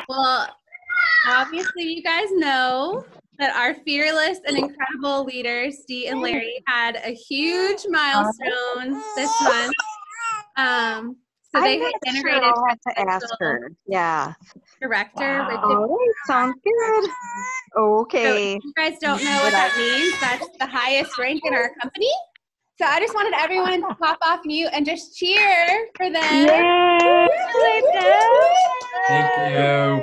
Well, obviously, you guys know that our fearless and incredible leaders, Dee and Larry, had a huge milestone this month. So they I'm not sure. integrated I'll have to ask her. Yeah. director. Wow. All right. Sounds good. Okay. So if you guys don't know what that means, that's the highest rank in our company. So I just wanted everyone to pop off mute and just cheer for them. Yay! Thank you.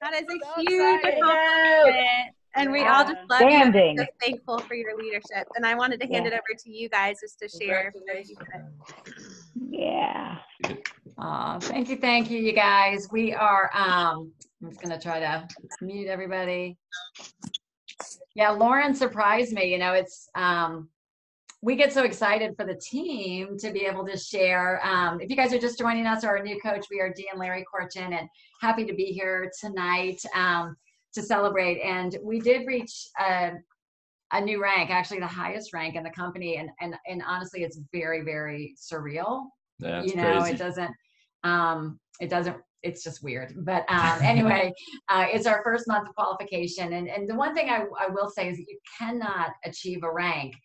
That is a huge accomplishment. And we all just love you and Outstanding. so thankful for your leadership. And I wanted to hand it over to you guys just to share. Yeah. Thank you, you guys. We are, I'm just gonna try to mute everybody. Yeah, Lauren surprised me. You know, it's, we get so excited for the team to be able to share. If you guys are just joining us or a new coach, we are Dee and Larry Korchin, and happy to be here tonight to celebrate. And we did reach a new rank, actually the highest rank in the company. And honestly, it's very, very surreal. That's you know, crazy. it doesn't, it's just weird. But anyway, it's our first month of qualification. And the one thing I will say is that you cannot achieve a rank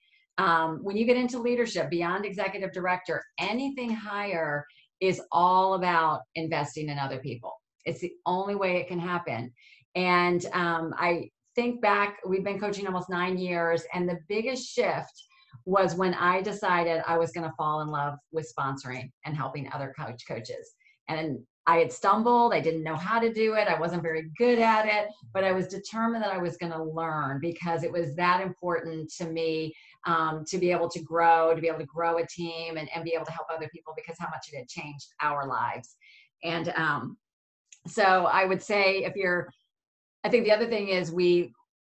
when you get into leadership beyond executive director. Anything higher is all about investing in other people. It's the only way it can happen. And I think back, we've been coaching almost 9 years, and the biggest shift was when I decided I was going to fall in love with sponsoring and helping other coaches. And I had stumbled. I didn't know how to do it. I wasn't very good at it, but I was determined that I was going to learn, because it was that important to me to be able to grow a team and be able to help other people, because how much it had changed our lives. And so I would say, I think the other thing is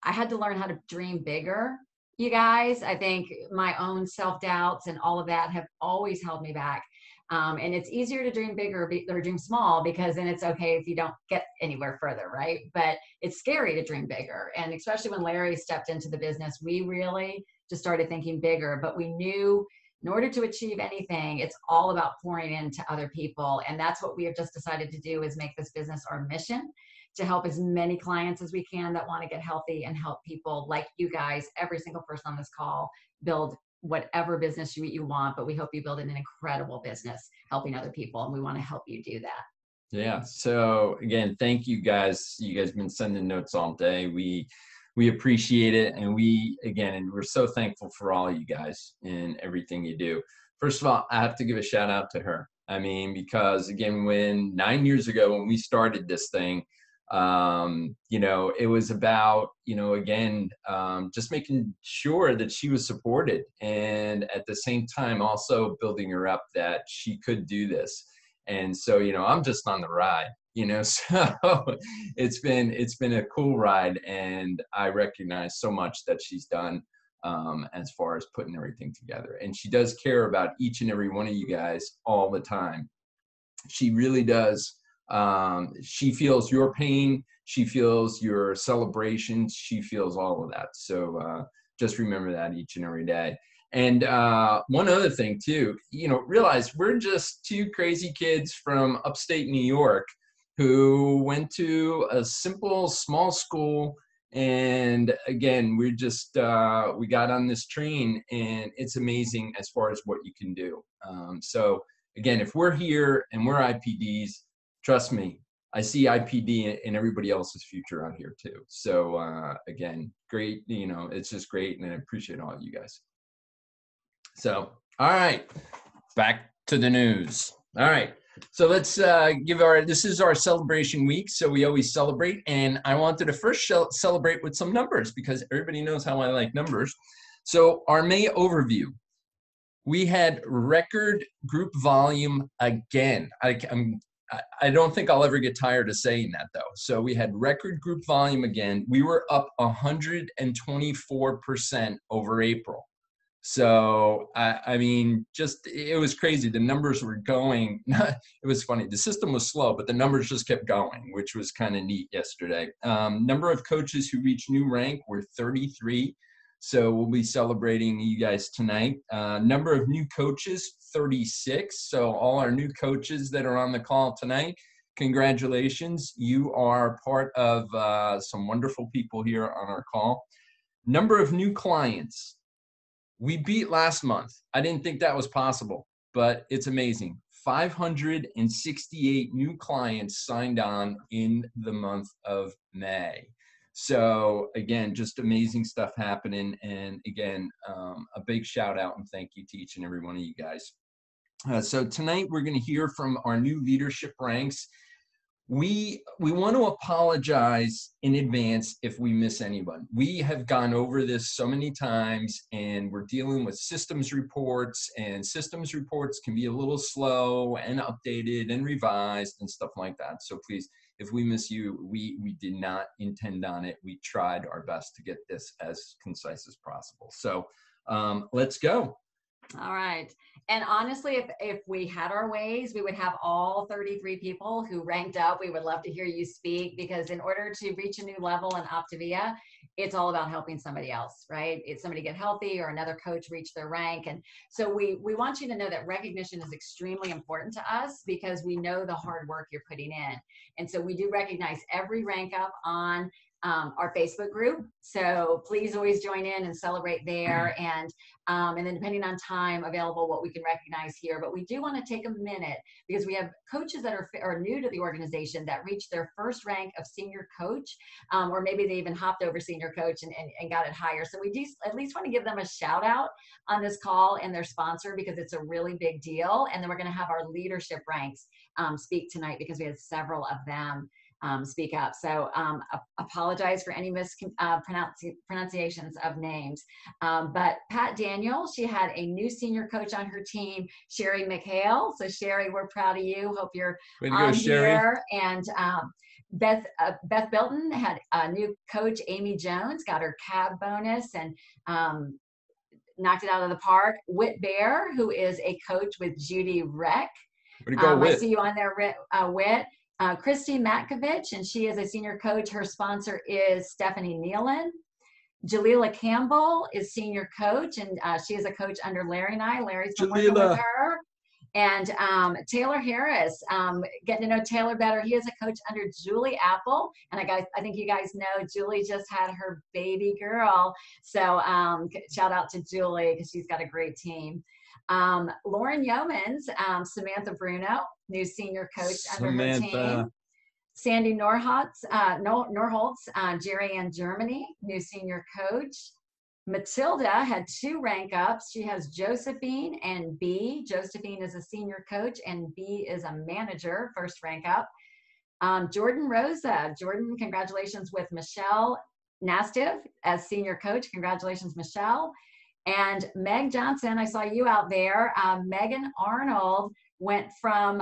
I had to learn how to dream bigger, you guys. I think my own self-doubts and all of that have always held me back. And it's easier to dream bigger or dream small, because then it's okay if you don't get anywhere further, right? But it's scary to dream bigger. And especially when Larry stepped into the business, we really just started thinking bigger. But we knew in order to achieve anything, it's all about pouring into other people. And that's what we have just decided to do, is make this business our mission, to help as many clients as we can that want to get healthy and help people like you guys, every single person on this call, build whatever business you want. But we hope you build an incredible business helping other people, and we want to help you do that. Yeah. So again, thank you guys. You guys have been sending notes all day. We appreciate it. And we're so thankful for all you guys and everything you do. First of all, I have to give a shout out to her. I mean, because again, 9 years ago, when we started this thing, it was about, just making sure that she was supported, and at the same time also building her up that she could do this. And so, I'm just on the ride, so it's been a cool ride, and I recognize so much that she's done as far as putting everything together. And she does care about each and every one of you guys all the time. She really does. She feels your pain. She feels your celebrations. She feels all of that. So just remember that each and every day. And one other thing too, realize we're just two crazy kids from upstate New York who went to a simple small school. And again, we got on this train, and it's amazing as far as what you can do. So again, if we're here and we're IPDs, trust me, I see IPD in everybody else's future out here too. So again, great, it's just great, and I appreciate all of you guys. So, all right, back to the news. All right, so let's this is our celebration week, so we always celebrate, and I wanted to first celebrate with some numbers, because everybody knows how I like numbers. So our May overview, we had record group volume again. I don't think I'll ever get tired of saying that, though. So we had record group volume again. We were up 124% over April. So, I mean, it was crazy. The numbers were going. It was funny. The system was slow, but the numbers just kept going, which was kind of neat yesterday. Number of coaches who reached new rank were 33. So we'll be celebrating you guys tonight. Number of new coaches, 36. So all our new coaches that are on the call tonight, congratulations. You are part of some wonderful people here on our call. Number of new clients. We beat last month. I didn't think that was possible, but it's amazing. 568 new clients signed on in the month of May. So again, just amazing stuff happening. And again, a big shout out and thank you to each and every one of you guys. So tonight we're going to hear from our new leadership ranks. We want to apologize in advance if we miss anyone. We have gone over this so many times, and we're dealing with systems reports, and systems reports can be a little slow and updated and revised and stuff like that. So please, if we miss you, we did not intend on it. We tried our best to get this as concise as possible. So let's go. All right. And honestly, if we had our ways, we would have all 33 people who ranked up. We would love to hear you speak, because in order to reach a new level in Optavia, it's all about helping somebody else, right? It's somebody get healthy or another coach reach their rank. And so we want you to know that recognition is extremely important to us, because we know the hard work you're putting in. And so we do recognize every rank up on our Facebook group. So please always join in and celebrate there. And then depending on time available, what we can recognize here. But we do want to take a minute, because we have coaches that are new to the organization that reached their first rank of senior coach, or maybe they even hopped over senior coach and got it higher. So we do at least want to give them a shout out on this call and their sponsor, because it's a really big deal. And then we're going to have our leadership ranks speak tonight, because we had several of them speak up. So apologize for any mispronunciations of names. But Pat Daniel, she had a new senior coach on her team, Sherry McHale. So Sherry, we're proud of you. Hope you're on here. And Beth Belton had a new coach, Amy Jones, got her cab bonus and knocked it out of the park. Whit Bear, who is a coach with Judy Reck. I see you on there, Whit. Christy Matkovich, and she is a senior coach. Her sponsor is Stephanie Nealon. Jalila Campbell is senior coach, and she is a coach under Larry and I. Larry's been working with her. And Taylor Harris, getting to know Taylor better. He is a coach under Julie Apple. And I think you guys know Julie just had her baby girl. So shout out to Julie, because she's got a great team. Lauren Yeomans, Samantha Bruno, new senior coach under her team. Sandy Norholtz, Jerry Ann Germany, new senior coach. Matilda had 2 rank ups. She has Josephine and B. Josephine is a senior coach and B is a manager, first rank up. Jordan Rosa. Jordan, congratulations with Michelle Nastiv as senior coach. Congratulations, Michelle. And Meg Johnson, I saw you out there. Megan Arnold went from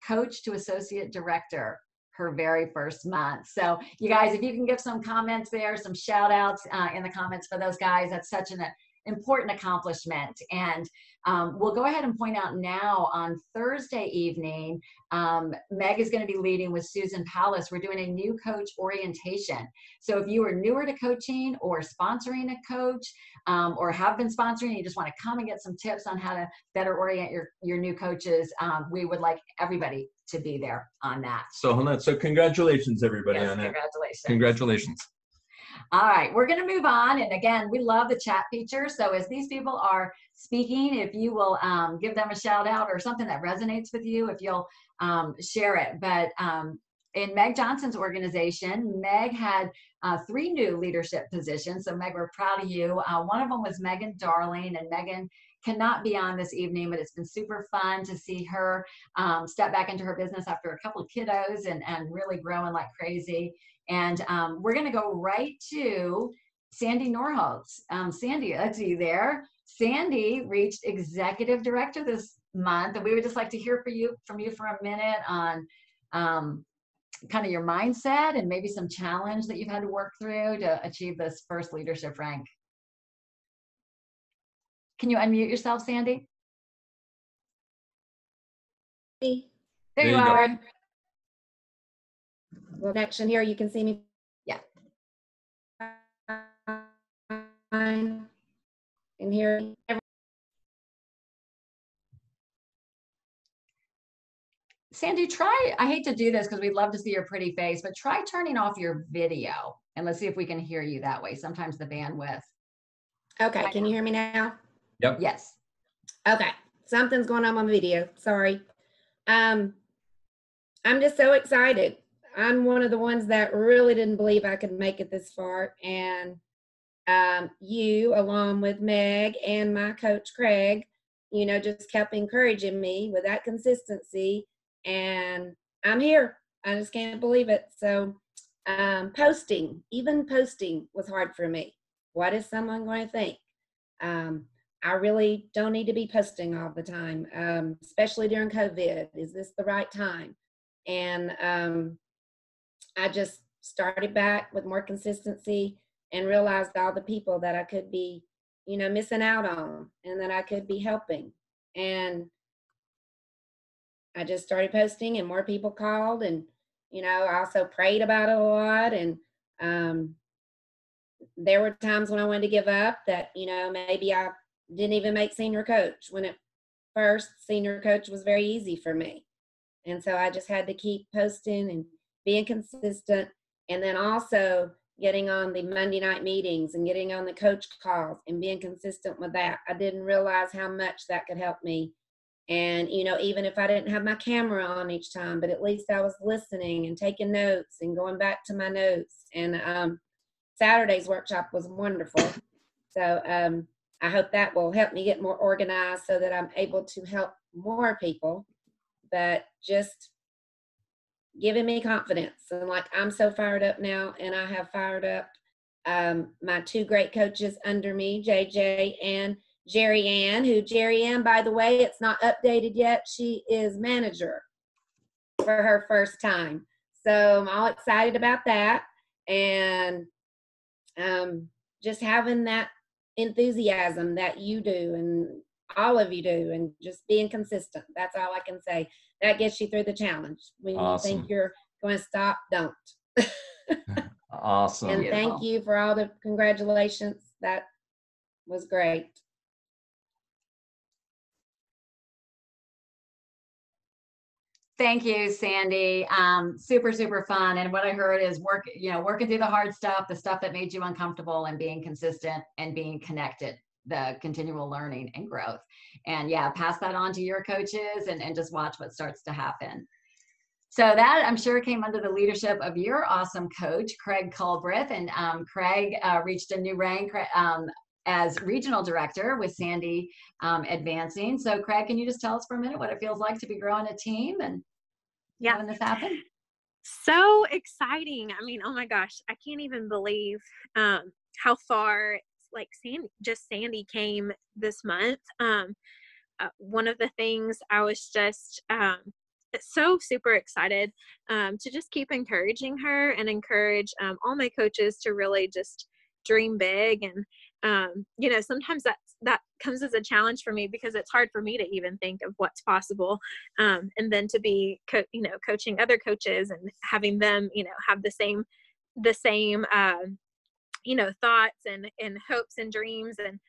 coach to associate director her very first month. So you guys, if you can give some comments there, some shout outs in the comments for those guys, that's such an important accomplishment. And we'll go ahead and point out now on Thursday evening, Meg is going to be leading with Susan Palace. We're doing a new coach orientation. So if you are newer to coaching or sponsoring a coach, or have been sponsoring, you just want to come and get some tips on how to better orient your new coaches, we would like everybody to be there on that. So hold on. So congratulations, everybody, on that. Congratulations. Congratulations. All right, we're going to move on. And again, we love the chat feature. So as these people are speaking, if you will give them a shout out or something that resonates with you, if you'll share it. But in Meg Johnson's organization, Meg had 3 new leadership positions. So Meg, we're proud of you. One of them was Megan Darling, and Megan cannot be on this evening, but it's been super fun to see her step back into her business after a couple of kiddos and really growing like crazy. And we're going to go right to Sandy Norholtz. Sandy, let's see you there. Sandy reached executive director this month, and we would just like to hear from you for a minute on kind of your mindset and maybe some challenge that you've had to work through to achieve this first leadership rank. Can you unmute yourself, Sandy? There you are. go. Connection here. You can see me. Yeah. And here. Sandy, I hate to do this because we'd love to see your pretty face, but try turning off your video and let's see if we can hear you that way. Sometimes the bandwidth. Okay, can you hear me now? Yep. Yes. Okay, something's going on my video. Sorry. I'm just so excited. I'm one of the ones that really didn't believe I could make it this far, and you, along with Meg and my coach Craig, just kept encouraging me with that consistency, and I'm here. I just can't believe it. So even posting was hard for me. What is someone going to think? I really don't need to be posting all the time, especially during COVID. Is this the right time? And I just started back with more consistency and realized all the people that I could be, missing out on and that I could be helping. And I just started posting and more people called, and, I also prayed about it a lot. And there were times when I wanted to give up that, maybe I didn't even make senior coach when at first senior coach was very easy for me. And so I just had to keep posting and being consistent. And then also getting on the Monday night meetings and getting on the coach calls and being consistent with that. I didn't realize how much that could help me. And, even if I didn't have my camera on each time, but at least I was listening and taking notes and going back to my notes. And Saturday's workshop was wonderful. So I hope that will help me get more organized so that I'm able to help more people, but just giving me confidence. And like, I'm so fired up now, and I have fired up my two great coaches under me, JJ and Jerry Ann, who Jerry Ann, by the way, it's not updated yet. She is manager for her first time. So I'm all excited about that. And just having that enthusiasm that you do and all of you do, and just being consistent. That's all I can say. That gets you through the challenge. When Awesome. you think you're going to stop, don't. Awesome. And Beautiful. thank you for all the congratulations. That was great. Thank you, Sandy. Super, super fun. And what I heard is working through the hard stuff, the stuff that made you uncomfortable, and being consistent and being connected, the continual learning and growth. And yeah, pass that on to your coaches and just watch what starts to happen. So that, I'm sure, came under the leadership of your awesome coach, Craig Culbreth. And Craig reached a new rank as regional director with Sandy advancing. So Craig, can you just tell us for a minute what it feels like to be growing a team and having this happen? So exciting. I mean, oh my gosh, I can't even believe how far like Sandy came this month. One of the things I was just so super excited to just keep encouraging her and encourage all my coaches to really just dream big. And sometimes that comes as a challenge for me because it's hard for me to even think of what's possible. And then to be, coaching other coaches and having them, have the same thoughts and hopes and dreams, and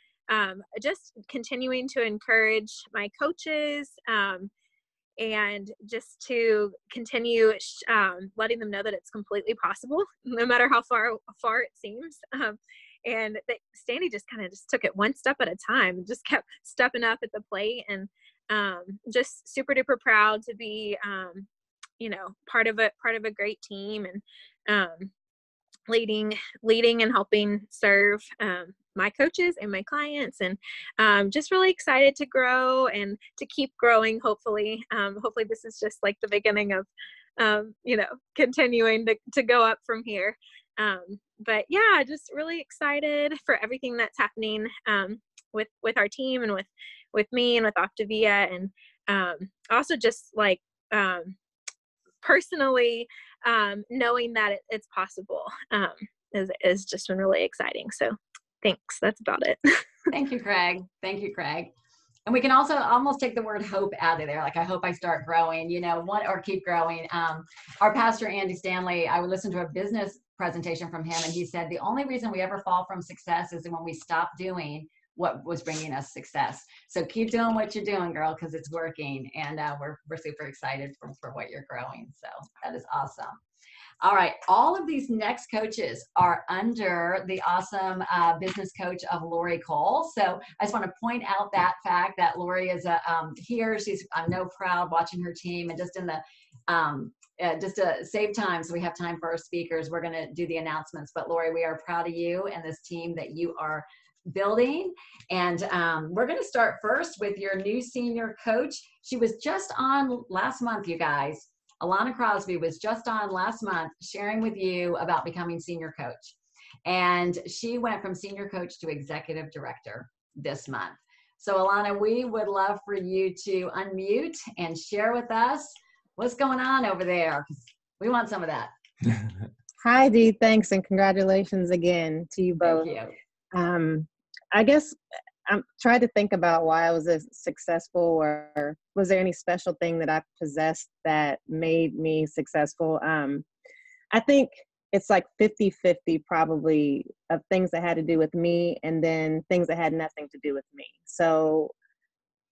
just continuing to encourage my coaches, and just to continue letting them know that it's completely possible, no matter how far it seems. And Sandy just kind of took it one step at a time, just kept stepping up at the plate, and just super duper proud to be, part of a great team, and leading and helping serve my coaches and my clients, and just really excited to grow and to keep growing. Hopefully this is just like the beginning of, continuing to go up from here. But yeah, just really excited for everything that's happening with our team and with me and with Optavia, and also just like personally knowing that it's possible is just been really exciting. So thanks. That's about it. Thank you, Craig. Thank you, Craig. And we can also almost take the word hope out of there. Like, I hope I start growing, or keep growing. Our pastor, Andy Stanley, I would listen to a business presentation from him, and he said, the only reason we ever fall from success is when we stop doing what was bringing us success. So keep doing what you're doing, girl, because it's working. And we're super excited for what you're growing. So that is awesome. All right. All of these next coaches are under the awesome business coach of Lori Cole. So I just want to point out that fact that Lori is here. She's, I know, proud watching her team, and just in the just to save time, so we have time for our speakers, we're going to do the announcements. But Lori, we are proud of you and this team that you are building. And we're going to start first with your new senior coach. She was just on last month, you guys. Alana Crosby was just on last month sharing with you about becoming senior coach. And she went from senior coach to executive director this month. So Alana, we would love for you to unmute and share with us what's going on over there. We want some of that. Hi, Dee. Thanks, and congratulations again to you both. Thank you. I guess I'm trying to think about why I was successful, or was there any special thing that I possessed that made me successful? I think it's like 50-50 probably of things that had to do with me, and then things that had nothing to do with me. So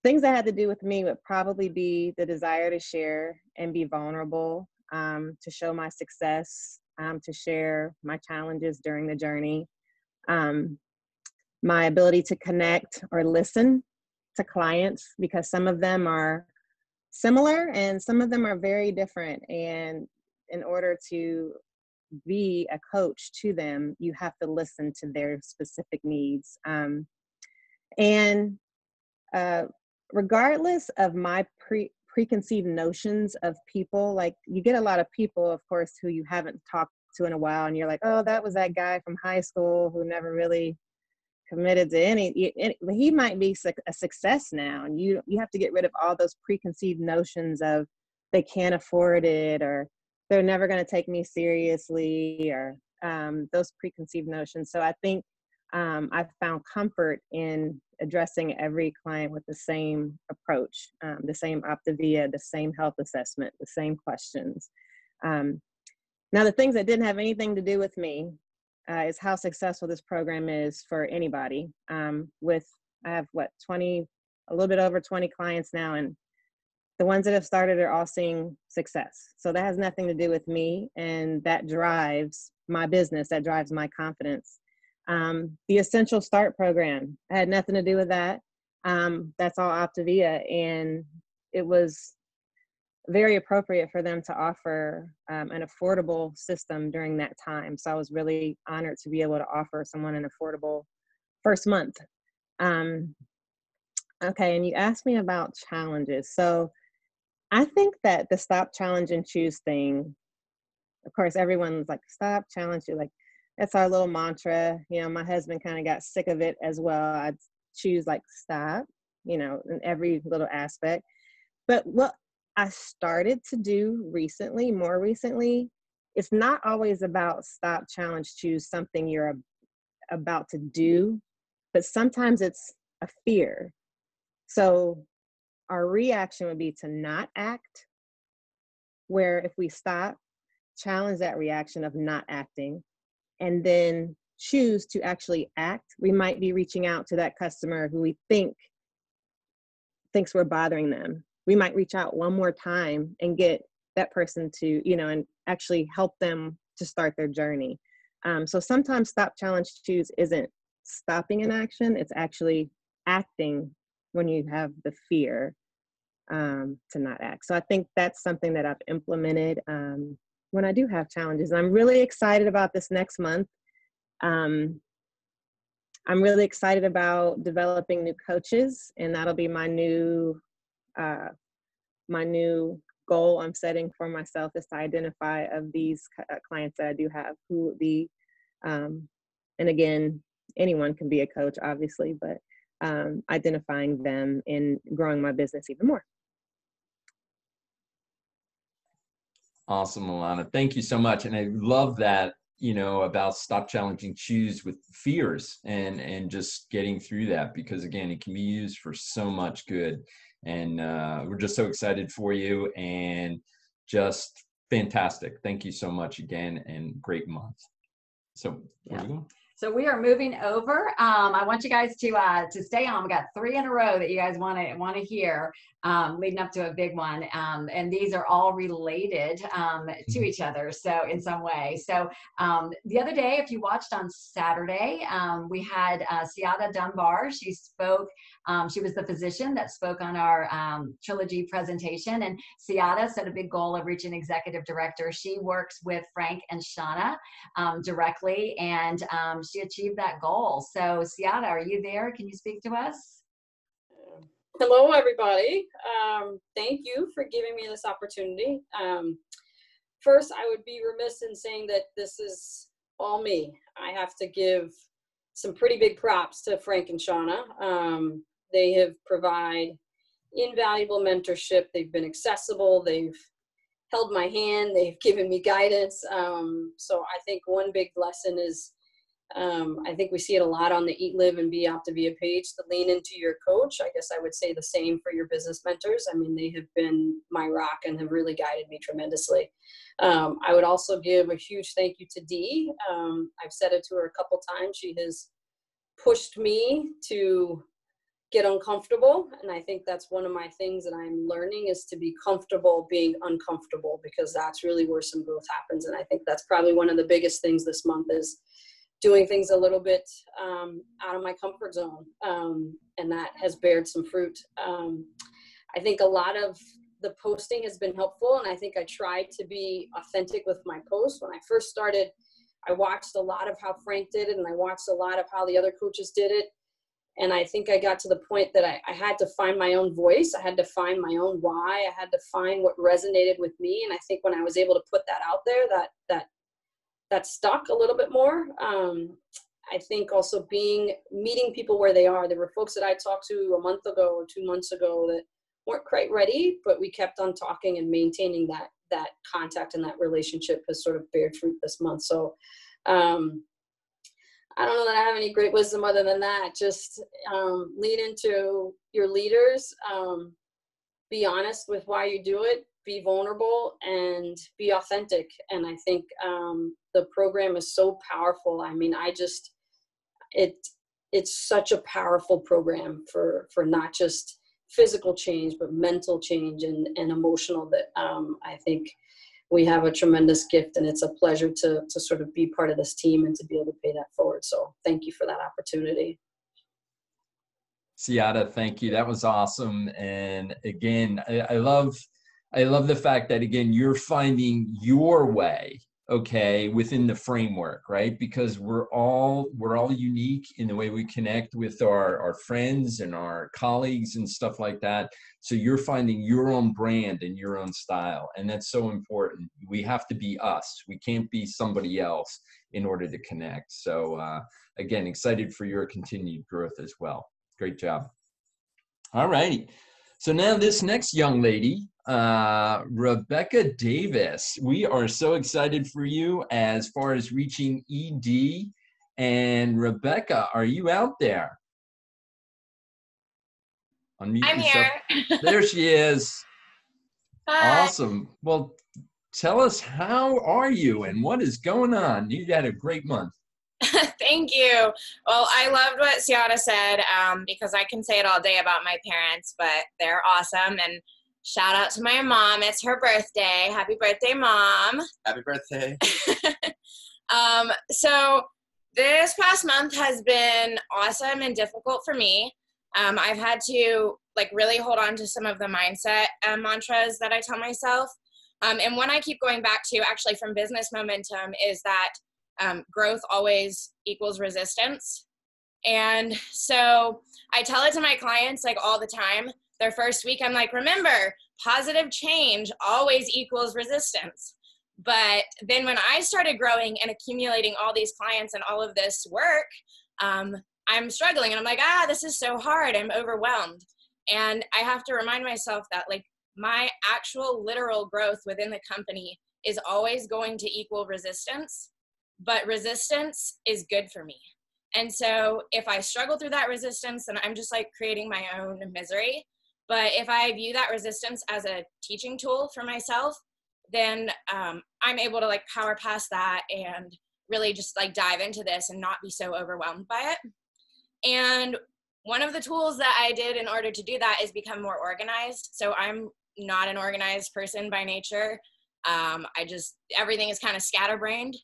things that had to do with me would probably be the desire to share and be vulnerable, to show my success, to share my challenges during the journey, my ability to connect or listen to clients, because some of them are similar and some of them are very different. And in order to be a coach to them, you have to listen to their specific needs. And regardless of my preconceived notions of people, like you get a lot of people, of course, who you haven't talked to in a while, and you're like, oh, that was that guy from high school who never really committed to any he might be a success now. And you have to get rid of all those preconceived notions of they can't afford it, or they're never going to take me seriously, or those preconceived notions. So I think I've found comfort in addressing every client with the same approach, the same Optavia, the same health assessment, the same questions. Now, the things that didn't have anything to do with me is how successful this program is for anybody. I have a little bit over 20 clients now, and the ones that have started are all seeing success. So that has nothing to do with me, and that drives my business, that drives my confidence. The Essential Start program, I had nothing to do with that. That's all Optavia, and it was very appropriate for them to offer an affordable system during that time. So I was really honored to be able to offer someone an affordable first month. Okay, and you asked me about challenges. So I think that the stop, challenge, and choose thing, of course, everyone's like, stop, challenge, you like, that's our little mantra. You know, my husband kind of got sick of it as well. I'd choose like stop, you know, in every little aspect. But what I started to do more recently, it's not always about stop, challenge, choose something you're about to do, but sometimes it's a fear. So our reaction would be to not act, where if we stop, challenge that reaction of not acting, and then choose to actually act, we might be reaching out to that customer who we thinks we're bothering them. We might reach out one more time and get that person to, you know, and actually help them to start their journey. So sometimes stop, challenge, choose isn't stopping an action, it's actually acting when you have the fear to not act. So I think that's something that I've implemented when I do have challenges. And I'm really excited about this next month. I'm really excited about developing new coaches, and that'll be my new goal I'm setting for myself, is to identify of these clients that I do have who would be, and again, anyone can be a coach, obviously, but identifying them and growing my business even more. Awesome, Alana. Thank you so much. And I love that, you know, about stop, challenging, choose with fears and just getting through that, because again, it can be used for so much good. And we're just so excited for you, and just fantastic. Thank you so much again, and great month. So where are we going? So we are moving over. I want you guys to stay on. We got 3 in a row that you guys want to hear, leading up to a big one. And these are all related to each other, so in some way. So the other day, if you watched on Saturday, we had Siada Dunbar. She spoke. She was the physician that spoke on our trilogy presentation. And Siada set a big goal of reaching executive director. She works with Frank and Shauna directly, and she achieved that goal. So Siada, are you there? Can you speak to us? Hello, everybody. Thank you for giving me this opportunity. First, I would be remiss in saying that this is all me. I have to give some pretty big props to Frank and Shauna. They have provided invaluable mentorship. They've been accessible. They've held my hand. They've given me guidance. So I think one big lesson is, I think we see it a lot on the Eat, Live, and Be Optavia page, to lean into your coach. I guess I would say the same for your business mentors. I mean, they have been my rock and have really guided me tremendously. I would also give a huge thank you to Dee. I've said it to her a couple times. She has pushed me to get uncomfortable. And I think that's one of my things that I'm learning, is to be comfortable being uncomfortable, because that's really where some growth happens. And I think that's probably one of the biggest things this month, is doing things a little bit out of my comfort zone. And that has bared some fruit. I think a lot of the posting has been helpful. And I think I tried to be authentic with my posts. When I first started, I watched a lot of how Frank did it, and I watched a lot of how the other coaches did it. And I think I got to the point that I had to find my own voice. I had to find my own why. I had to find what resonated with me. And I think when I was able to put that out there, that stuck a little bit more. I think also meeting people where they are. There were folks that I talked to a month ago or 2 months ago that weren't quite ready, but we kept on talking, and maintaining that contact and that relationship has sort of bared fruit this month. So I don't know that I have any great wisdom other than that. Just lean into your leaders, be honest with why you do it, be vulnerable, and be authentic. And I think the program is so powerful. I mean, it's such a powerful program for not just physical change, but mental change and emotional, that I think we have a tremendous gift, and it's a pleasure to sort of be part of this team and to be able to pay that forward. So thank you for that opportunity. Siada, thank you. That was awesome. And again, I love the fact that, again, you're finding your way, okay, within the framework, right? Because we're all unique in the way we connect with our friends and our colleagues and stuff like that. So you're finding your own brand and your own style. And that's so important. We have to be us. We can't be somebody else in order to connect. So again, excited for your continued growth as well. Great job. All righty. So now this next young lady, Rebecca Davis, we are so excited for you as far as reaching ED. And Rebecca, are you out there? Unmute I'm yourself. here. There she is. Hi. Awesome. Well, tell us, how are you and what is going on? You had a great month. Thank you. Well, I loved what Siada said, because I can say it all day about my parents, but they're awesome. And shout out to my mom. It's her birthday. Happy birthday, Mom. Happy birthday. So this past month has been awesome and difficult for me. I've had to really hold on to some of the mindset mantras that I tell myself. And one I keep going back to, actually from Business Momentum, is that growth always equals resistance. And so I tell it to my clients all the time. Their first week, I'm like, remember, positive change always equals resistance. But then when I started growing and accumulating all these clients and all of this work, I'm struggling, and I'm like, this is so hard. I'm overwhelmed. And I have to remind myself that my actual literal growth within the company is always going to equal resistance, but resistance is good for me. And so if I struggle through that resistance, then I'm just creating my own misery. But if I view that resistance as a teaching tool for myself, then I'm able to power past that and really just like dive into this and not be so overwhelmed by it. And one of the tools that I did in order to do that is become more organized. So I'm not an organized person by nature. Everything is kind of scatterbrained.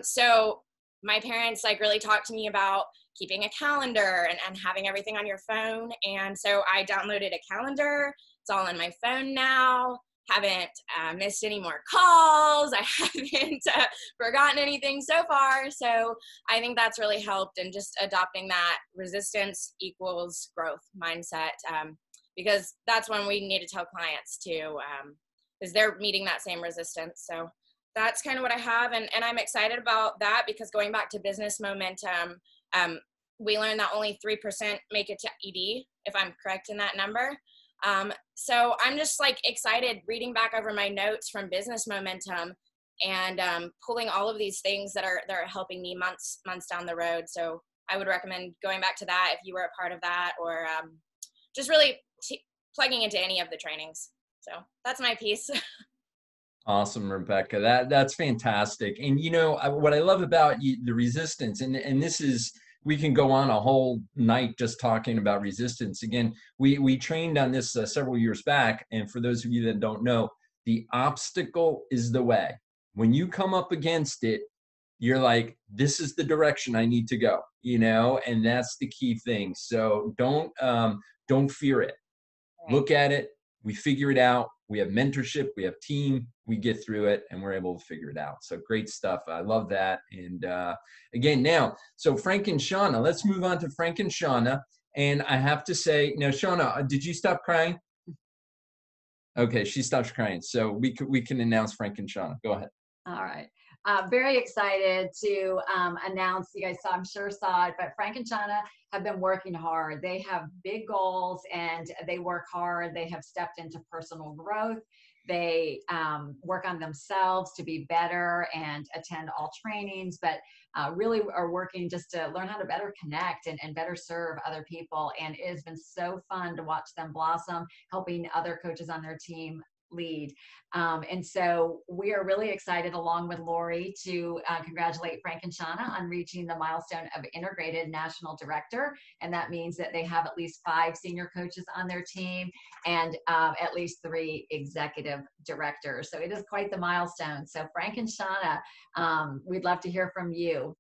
So my parents like really talked to me about keeping a calendar and having everything on your phone. And so I downloaded a calendar. It's all on my phone now. Haven't missed any more calls. I haven't forgotten anything so far. So I think that's really helped, and just adopting that resistance equals growth mindset, because that's when we need to tell clients too, because they're meeting that same resistance. So that's kind of what I have. And I'm excited about that, because going back to business momentum, we learned that only 3% make it to ED, if I'm correct in that number. So I'm just like excited reading back over my notes from business momentum and pulling all of these things that are helping me months down the road. So I would recommend going back to that if you were a part of that, or just really plugging into any of the trainings. So that's my piece. Awesome, Rebecca. That's fantastic. And you know what I love about the resistance, and this is, we can go on a whole night just talking about resistance. Again, we trained on this several years back, and for those of you that don't know, the obstacle is the way. When you come up against it, you're like, this is the direction I need to go, you know, and that's the key thing. So don't fear it. Right. Look at it. We figure it out. We have mentorship, we have team, we get through it, and we're able to figure it out. So great stuff. I love that. And again, now, so Frank and Shauna, let's move on to Frank and Shauna. And I have to say, now, Shauna, did you stop crying? Okay, she stops crying. So we can announce Frank and Shauna. Go ahead. All right. Very excited to announce, you guys I'm sure saw it, but Frank and Shauna have been working hard. They have big goals and they work hard. They have stepped into personal growth. They work on themselves to be better and attend all trainings, but really are working just to learn how to better connect and better serve other people. And it has been so fun to watch them blossom, helping other coaches on their team lead. And so we are really excited, along with Lori, to congratulate Frank and Shauna on reaching the milestone of integrated national director. And that means that they have at least 5 senior coaches on their team and at least 3 executive directors. So it is quite the milestone. So Frank and Shauna, we'd love to hear from you.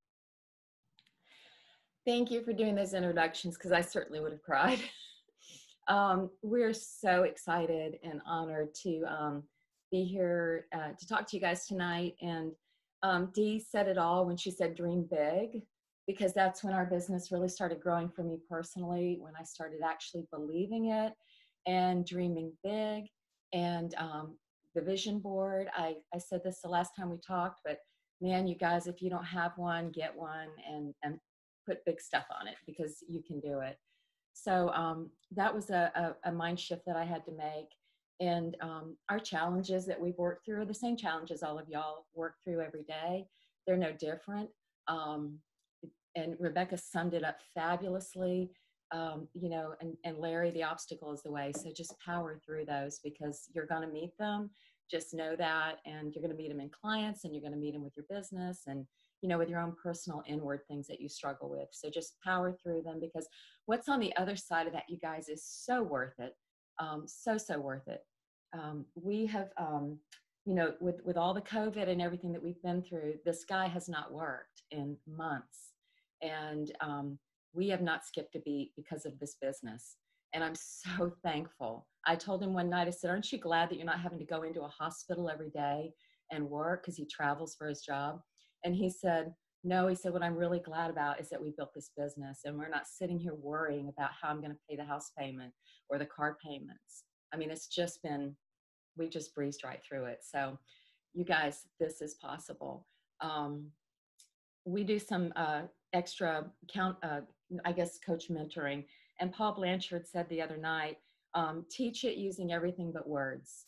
Thank you for doing those introductions, because I certainly would have cried. We're so excited and honored to be here to talk to you guys tonight. And Dee said it all when she said dream big, because that's when our business really started growing for me personally, when I started actually believing it and dreaming big. And the vision board, I said this the last time we talked, but man, you guys, if you don't have one, get one and put big stuff on it, because you can do it. So that was a mind shift that I had to make. And our challenges that we've worked through are the same challenges all of y'all work through every day. They're no different. And Rebecca summed it up fabulously. You know, and Larry, the obstacle is the way. So just power through those, because you're going to meet them. Just know that. And you're going to meet them in clients, and you're going to meet them with your business, and you know, with your own personal inward things that you struggle with. So just power through them, because what's on the other side of that, you guys, is so worth it. So worth it. We have, you know, with all the COVID and everything that we've been through, the sky has not worked in months. And we have not skipped a beat because of this business. And I'm so thankful. I told him one night, I said, aren't you glad that you're not having to go into a hospital every day and work, because he travels for his job? And he said, no, he said, what I'm really glad about is that we built this business, and we're not sitting here worrying about how I'm going to pay the house payment or the car payments. I mean, it's just been, we just breezed right through it. So you guys, this is possible. We do some extra I guess, coach mentoring. And Paul Blanchard said the other night, teach it using everything but words.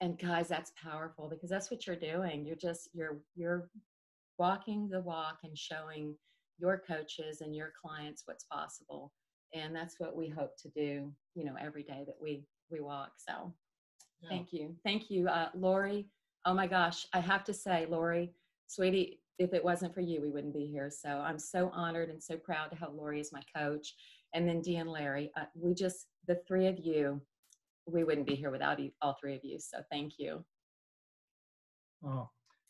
And guys, that's powerful, because that's what you're doing. You're walking the walk and showing your coaches and your clients what's possible. And that's what we hope to do, you know, every day that we walk. So yeah. Thank you. Lori. Oh my gosh. I have to say, Lori, sweetie, if it wasn't for you, we wouldn't be here. So I'm so honored and so proud to have Lori as my coach. And then Dee and Larry, the three of you, we wouldn't be here without all three of you. So thank you. So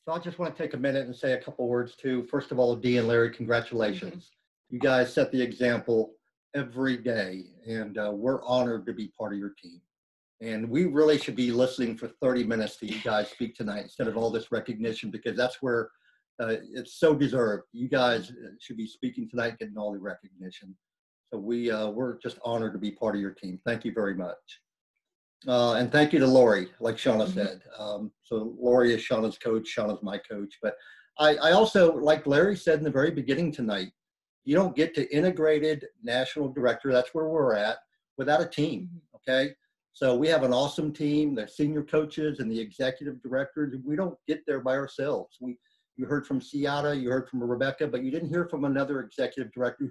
I just want to take a minute and say a couple words too. First of all, Dee and Larry, congratulations. You guys set the example every day, and we're honored to be part of your team. And we really should be listening for 30 minutes to you guys speak tonight instead of all this recognition, because that's where it's so deserved. You guys should be speaking tonight, getting all the recognition. So we're just honored to be part of your team. Thank you very much. And thank you to Lori, like Shauna said. So Lori is Shauna's coach, Shauna's my coach. But I also, like Larry said in the very beginning tonight, you don't get to integrated national director, that's where we're at, without a team, okay? So we have an awesome team, the senior coaches and the executive directors. We don't get there by ourselves. You heard from Ciata, you heard from Rebecca, but you didn't hear from another executive director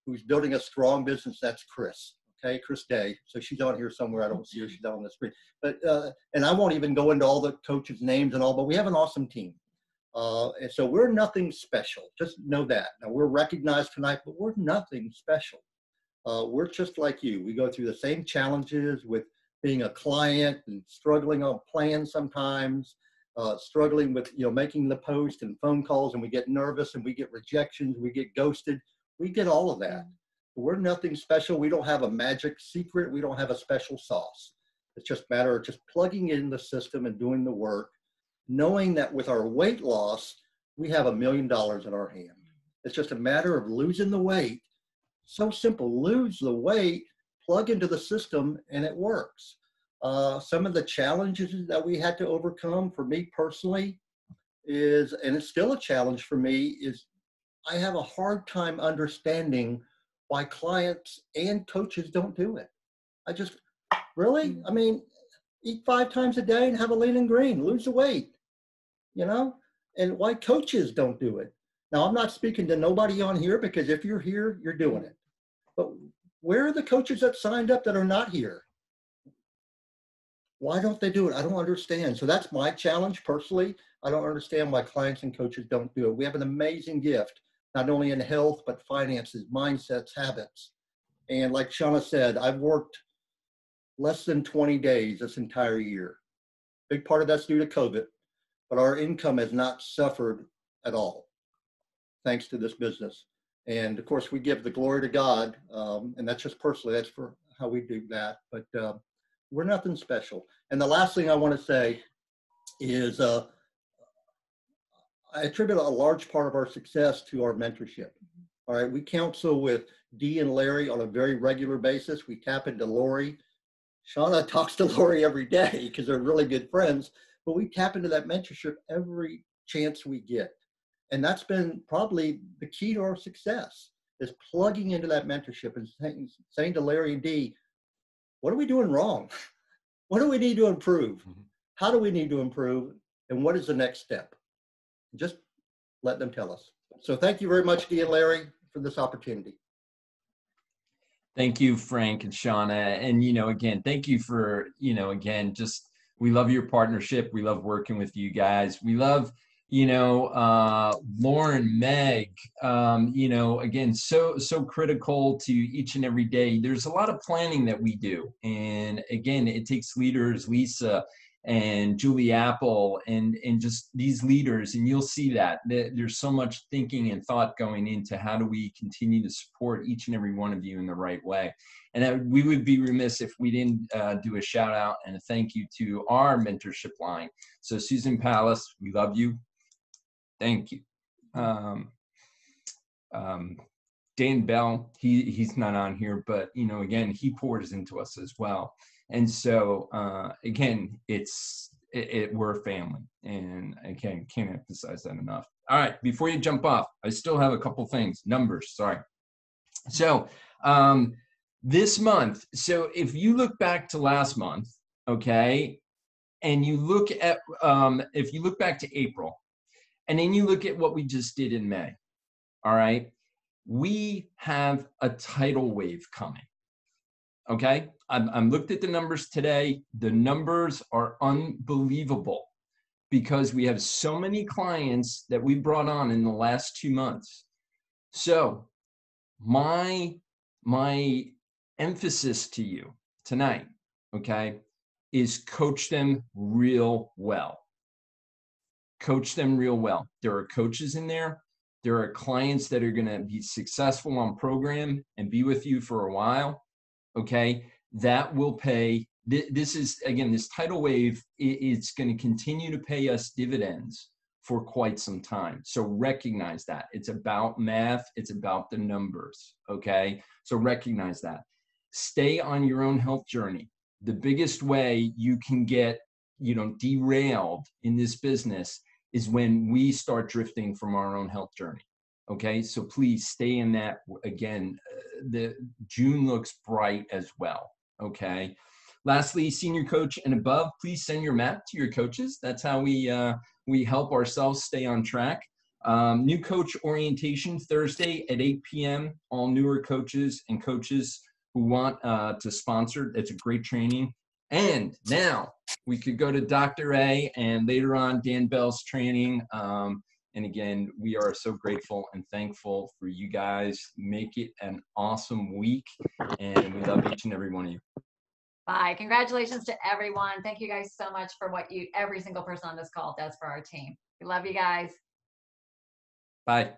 who's building a strong business. That's Chris, okay? Chris Day. So she's on here somewhere. I don't see her, she's down on the screen. But, and I won't even go into all the coaches' names and all, but we have an awesome team. And so we're nothing special, just know that. Now we're recognized tonight, but we're nothing special. We're just like you. We go through the same challenges with being a client and struggling on plans sometimes, struggling with, making the post and phone calls, and we get nervous and we get rejections, we get ghosted. We get all of that. We're nothing special. We don't have a magic secret. We don't have a special sauce. It's just a matter of just plugging in the system and doing the work, knowing that with our weight loss, we have $1 million in our hand. It's just a matter of losing the weight. So simple, lose the weight, plug into the system, and it works. Some of the challenges that we had to overcome for me personally is, and it's still a challenge for me, is I have a hard time understanding why clients and coaches don't do it. Really? I mean, eat 5 times a day and have a lean and green, lose the weight, and why coaches don't do it. Now, I'm not speaking to nobody on here, because if you're here, you're doing it. But where are the coaches that signed up that are not here? Why don't they do it? I don't understand. So that's my challenge personally. I don't understand why clients and coaches don't do it. We have an amazing gift, not only in health, but finances, mindsets, habits. And like Shauna said, I've worked less than 20 days this entire year. Big part of that's due to COVID, but our income has not suffered at all, thanks to this business. And of course, we give the glory to God, and that's just personally, that's for how we do that. But we're nothing special. And the last thing I want to say is I attribute a large part of our success to our mentorship. All right, we counsel with Dee and Larry on a very regular basis. We tap into Lori. Shauna talks to Lori every day because they're really good friends, but we tap into that mentorship every chance we get. And that's been probably the key to our success, is plugging into that mentorship and saying to Larry and Dee, what are we doing wrong? What do we need to improve? How do we need to improve? And what is the next step? Just let them tell us. So thank you very much, Dee and Larry, for this opportunity. Thank you, Frank and Shauna. And, again, thank you for, we love your partnership. We love working with you guys. We love, Lauren, Meg, again, so critical to each and every day. There's a lot of planning that we do. And again, it takes leaders, Lisa and Julie Apple, and just these leaders, and you'll see that there's so much thinking and thought going into how do we continue to support each and every one of you in the right way. And we would be remiss if we didn't do a shout out and a thank you to our mentorship line. So Susan Palace, we love you. Thank you. Dan Bell, he's not on here, but again, he pours into us as well. And so again, we're a family, and again, can't emphasize that enough. All right, before you jump off, I still have a couple things, numbers, sorry. So this month, so if you look back to last month, okay, and you look at, if you look back to April, and then you look at what we just did in May, all right, we have a tidal wave coming. Okay, I'm looked at the numbers today. The numbers are unbelievable. because we have so many clients that we brought on in the last 2 months. So my emphasis to you tonight, okay, is coach them real well. Coach them real well. There are coaches in there. There are clients that are going to be successful on program and be with you for a while, okay? That will pay. This is, again, this tidal wave, it's going to continue to pay us dividends for quite some time. So recognize that. It's about math. It's about the numbers, okay? So recognize that. Stay on your own health journey. The biggest way you can get, derailed in this business is when we start drifting from our own health journey, okay? So please stay in that. Again, the June looks bright as well, okay? Lastly, senior coach and above, please send your map to your coaches. That's how we help ourselves stay on track. New coach orientation Thursday at 8 p.m. All newer coaches and coaches who want to sponsor. It's a great training. And now we could go to Dr. A and later on Dan Bell's training. And again, we are so grateful and thankful for you guys. Make it an awesome week. And we love each and every one of you. Bye. Congratulations to everyone. Thank you guys so much for what every single person on this call does for our team. We love you guys. Bye.